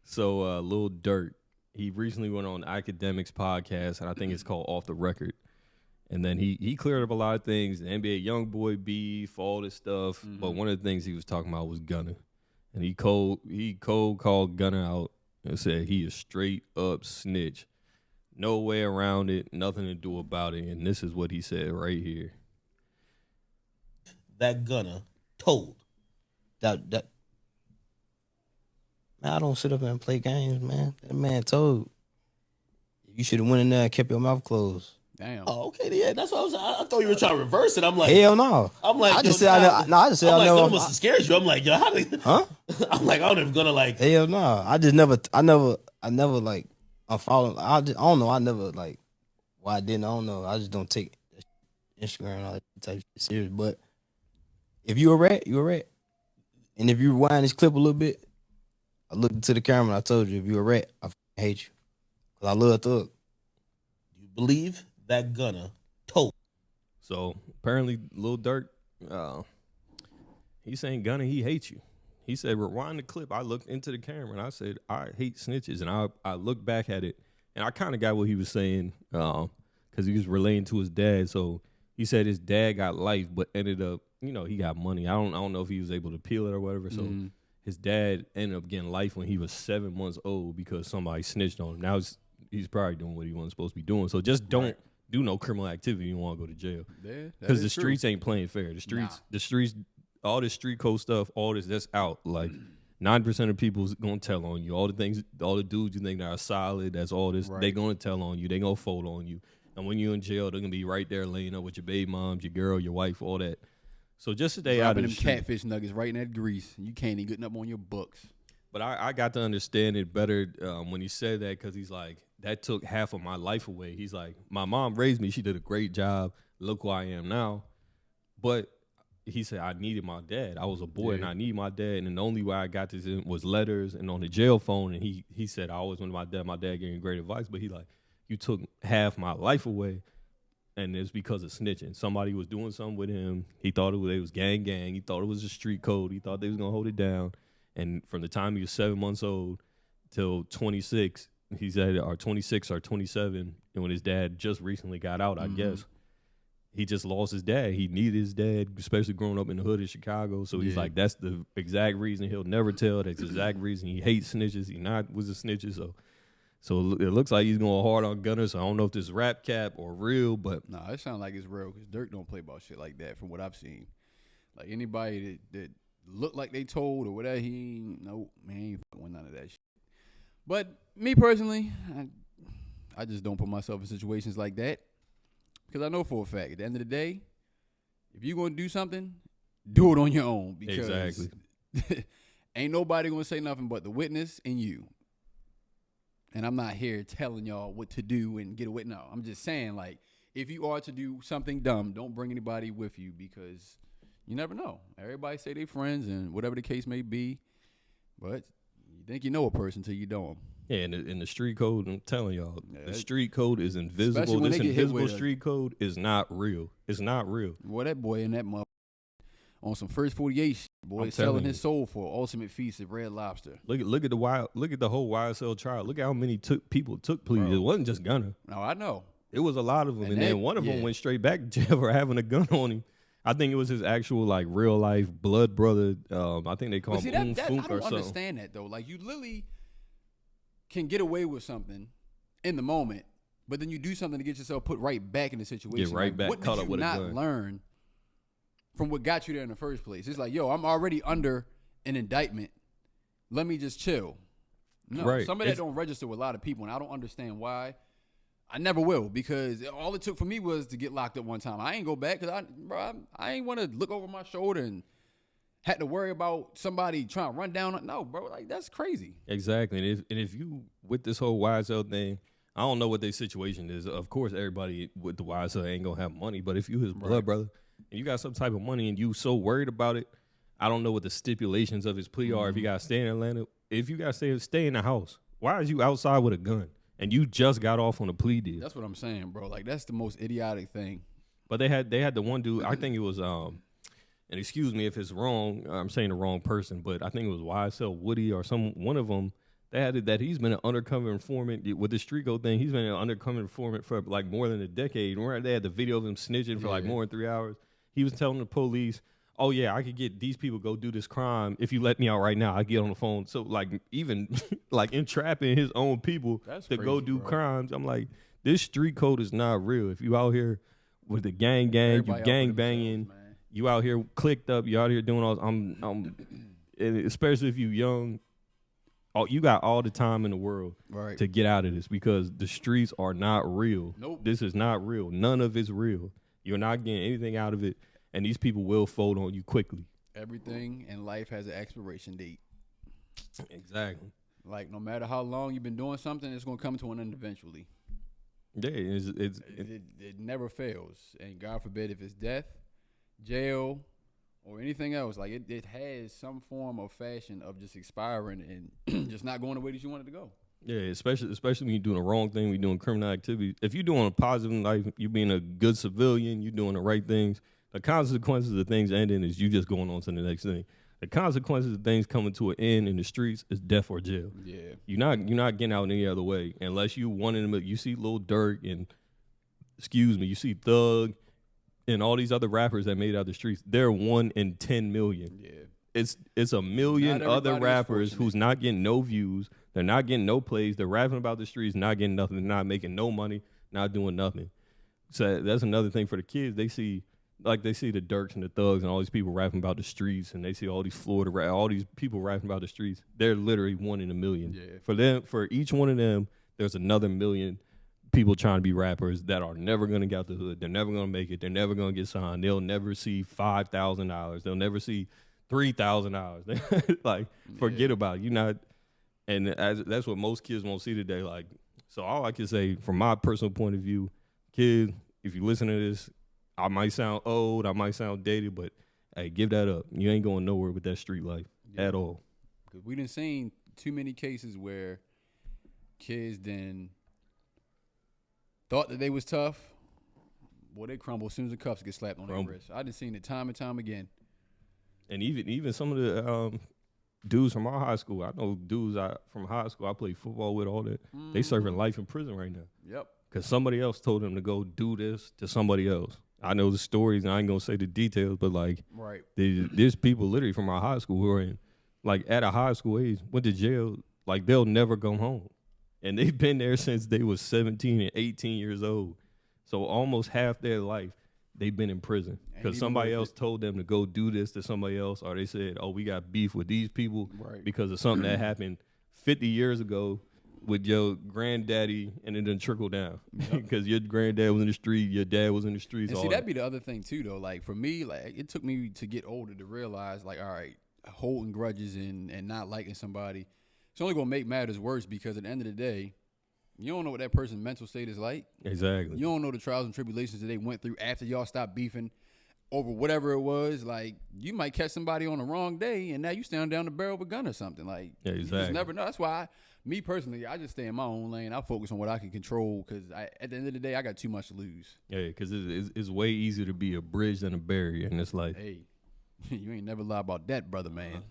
So Lil Durk, he recently went on Akademiks podcast, and I think it's called Off the Record. And then he cleared up a lot of things, the NBA YoungBoy beef, all this stuff. Mm-hmm. But one of the things he was talking about was Gunna. And he cold called Gunna out and said he is straight up snitch. No way around it, nothing to do about it. And this is what he said right here. That Gunna told. That man, I don't sit up and play games, man. That man told. You should have went in there and kept your mouth closed. Damn. Oh, okay, yeah, that's what I was. I thought you were trying to reverse it. I'm like, hell no. I'm like, I just said I just said I know. That must have scared you. I'm like, yo, how did? Huh? I'm like, I don't know if Gunna like. Hell no. I never like. I'm following. I don't know. I never like. Why I didn't. I don't know. I just don't take Instagram and all that type of shit serious. But if you a rat, you a rat. And if you rewind this clip a little bit, I looked into the camera and I told you, if you a rat, I hate you. Because I love Thug. You believe that Gunna told? So apparently Lil Durk, he's saying Gunna, he hates you. He said, rewind the clip. I looked into the camera and I said, I hate snitches. And I looked back at it and I kind of got what he was saying because he was relating to his dad. So he said his dad got life but ended up, he got money. I don't know if he was able to appeal it or whatever. So his dad ended up getting life when he was 7 months old because somebody snitched on him. Now he's probably doing what he wasn't supposed to be doing. So just don't do no criminal activity. You want to go to jail because the streets ain't playing fair. The streets, all this street code stuff, all this that's out. Like 9% of people's gonna tell on you. All the dudes you think that are solid, that's all this. They gonna tell on you. They gonna fold on you. And when you're in jail, they're gonna be right there laying up with your baby moms, your girl, your wife, all that. So just stay out of them catfish nuggets right in that grease. You can't even get up on your books. But I got to understand it better when he said that because he's like, that took half of my life away. He's like, my mom raised me. She did a great job. Look who I am now. But he said, I needed my dad. I was a boy and I need my dad. And the only way I got this in was letters and on the jail phone. And he said, I always wanted my dad. My dad gave me great advice. But he like, you took half my life away. And it's because of snitching. Somebody was doing something with him. He thought it was gang. He thought it was a street code. He thought they was going to hold it down. And from the time he was 7 months old till 26, he said, or 26 or 27, and when his dad just recently got out, I guess, he just lost his dad. He needed his dad, especially growing up in the hood of Chicago. So he's like, that's the exact reason he'll never tell. That's the exact reason he hates snitches. He was a snitcher. So it looks like he's going hard on Gunna. So I don't know if this is rap cap or real, but nah, it sounds like it's real because Durk don't play about shit like that from what I've seen. Like anybody that look like they told or whatever, he ain't fucking none of that shit. But me personally, I just don't put myself in situations like that because I know for a fact at the end of the day, if you're going to do something, do it on your own because exactly. Ain't nobody going to say nothing but the witness and you. And I'm not here telling y'all what to do and get away. No, I'm just saying, like, if you are to do something dumb, don't bring anybody with you because you never know. Everybody say they friends and whatever the case may be, but you think you know a person till you don't. Yeah, and the street code, I'm telling y'all, the street code is invisible. This invisible street code is not real. It's not real. Well, that boy in that mother on some First 48 shit, boy, selling his soul for Ultimate Feast at Red Lobster. Look at the whole YSL trial. Look at how many people took pleas. Bro. It wasn't just Gunna. No, I know. It was a lot of them, and then one of them went straight back to jail for having a gun on him. I think it was his actual like real life blood brother. I think they call him I don't understand that though. Like you literally can get away with something in the moment, but then you do something to get yourself put right back in the situation. Get right back. What did you not learn from what got you there in the first place? It's like, yo, I'm already under an indictment. Let me just chill. No, some of that don't register with a lot of people, and I don't understand why. I never will because all it took for me was to get locked up one time. I ain't go back because I ain't want to look over my shoulder and had to worry about somebody trying to run down. No, bro, like that's crazy. Exactly, and if you with this whole YSL thing, I don't know what their situation is. Of course, everybody with the YSL ain't gonna have money, but if you his blood brother and you got some type of money and you so worried about it, I don't know what the stipulations of his plea are. If you gotta stay in Atlanta, if you gotta stay in the house, why is you outside with a gun? And you just got off on a plea deal. That's what I'm saying, bro. Like that's the most idiotic thing. But they had the one dude. I think it was and excuse me if it's wrong. I'm saying the wrong person, but I think it was YSL Woody or one of them They had it that he's been an undercover informant with the street code thing. He's been an undercover informant for like more than a decade. Remember they had the video of him snitching for like more than 3 hours. He was telling the police, "Oh yeah, I could get these people go do this crime if you let me out right now. I get on the phone." So like even like entrapping his own people to go do crimes. I'm like, this street code is not real. If you out here with the gang, you gang banging, you out here clicked up, you out here doing all. I'm especially if you young. You got all the time in the world to get out of this because the streets are not real. Nope. This is not real. None of it's real. You're not getting anything out of it, and these people will fold on you quickly. Everything in life has an expiration date. Exactly. Like, no matter how long you've been doing something, it's going to come to an end eventually. Yeah, it never fails. And God forbid if it's death, jail, or anything else, like it has some form of fashion of just expiring and just not going the way that you want it to go. Yeah, especially when you're doing the wrong thing, when you're doing criminal activity. If you're doing a positive in life, you're being a good civilian, you're doing the right things, the consequences of things ending is you just going on to the next thing. The consequences of things coming to an end in the streets is death or jail. Yeah. You're not getting out any other way unless you one in the. You see Lil Durk and you see Thug and all these other rappers that made it out the streets. They're 1 in 10 million. Yeah. It's a million other rappers who's not getting no views. They're not getting no plays. They're rapping about the streets, not getting nothing. They're not making no money, not doing nothing. So that's another thing for the kids. They see the Durks and the Thugs and all these people rapping about the streets, and they see all these all these people rapping about the streets. They're literally 1 in a million. Yeah. For each one of them, there's another million people trying to be rappers that are never going to get out the hood. They're never going to make it. They're never going to get signed. They'll never see $5,000. They'll never see $3,000. Like, forget about it. You're not, and that's what most kids won't see today. Like, so all I can say from my personal point of view, kids, if you listen to this, I might sound old, I might sound dated, but hey, give that up. You ain't going nowhere with that street life at all. Because we done seen too many cases where kids then thought that they was tough. Boy, they crumble as soon as the cuffs get slapped on their wrist. I done seen it time and time again. And even some of the dudes from our high school, I know dudes from high school I played football with, all that. Mm-hmm. They serving life in prison right now. Yep. Because somebody else told them to go do this to somebody else. I know the stories, and I ain't going to say the details, but, like, there's people literally from our high school who are at a high school age, went to jail, like, they'll never come home. And they've been there since they was 17 and 18 years old. So almost half their life, they've been in prison. Because somebody else told them to go do this to somebody else, or they said, oh, we got beef with these people because of something that happened 50 years ago with your granddaddy, and it didn't trickle down. Because your granddad was in the street, your dad was in the streets. And see, that'd be the other thing, too, though. Like, for me, like, it took me to get older to realize, like, all right, holding grudges and not liking somebody, it's only going to make matters worse because at the end of the day, you don't know what that person's mental state is like. Exactly. You don't know the trials and tribulations that they went through after y'all stopped beefing over whatever it was. Like, you might catch somebody on the wrong day, and now you stand down the barrel of a gun or something. Like, you just never know. That's why, me personally, I just stay in my own lane. I focus on what I can control because at the end of the day, I got too much to lose. Yeah, because it's way easier to be a bridge than a barrier, and it's like, hey, you ain't never lie about that, brother, man.